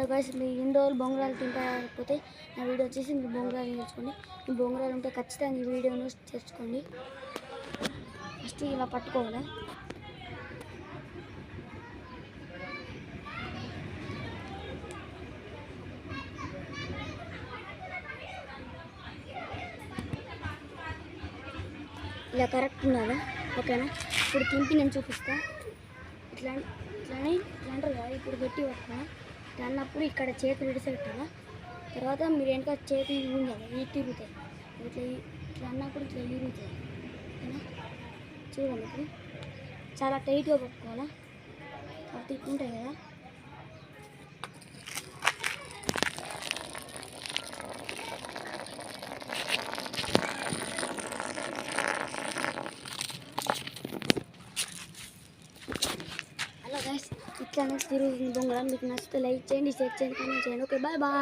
Guys మీ ఇన్ని రోజులు బొంగరాలు తింటకపోతే నా వీడియో వచ్చేసి మీరు బొంగరాలు నేర్చుకోండి. మీ బొంగరాలు ఉంటే ఖచ్చితంగా ఈ వీడియోను తెచ్చుకోండి. ఫస్ట్ ఇలా పట్టుకోవాలి. ఇలా కరెక్ట్ ఉండాలి. ఓకేనా? ఇప్పుడు తింపి నేను చూపిస్తా. ఇట్లానే అంటారు కదా, ఇప్పుడు గట్టి పట్టుకోవాలి. ఇట్లా అన్నప్పుడు ఇక్కడ చేతులు విడిసెట్టాలా. తర్వాత మీరు వెనక చేతులు ఉండాలి, ఇవి తిరుగుతాయి. ఇట్లా అన్నప్పుడు ఇట్లా తిరుగుతాయి. ఓకేనా? చూడండి, ఇప్పుడు చాలా టైట్గా పట్టుకోవాలా. అవి తిట్టుకుంటాయి కదా. హలో గైస్, ఇట్లానే తిరుగుతుంది బొంగరం. మీకు నచ్చితే లైక్ చేయండి, షేర్ చేయండి, కామెంట్ చేయండి. Okay, bye bye.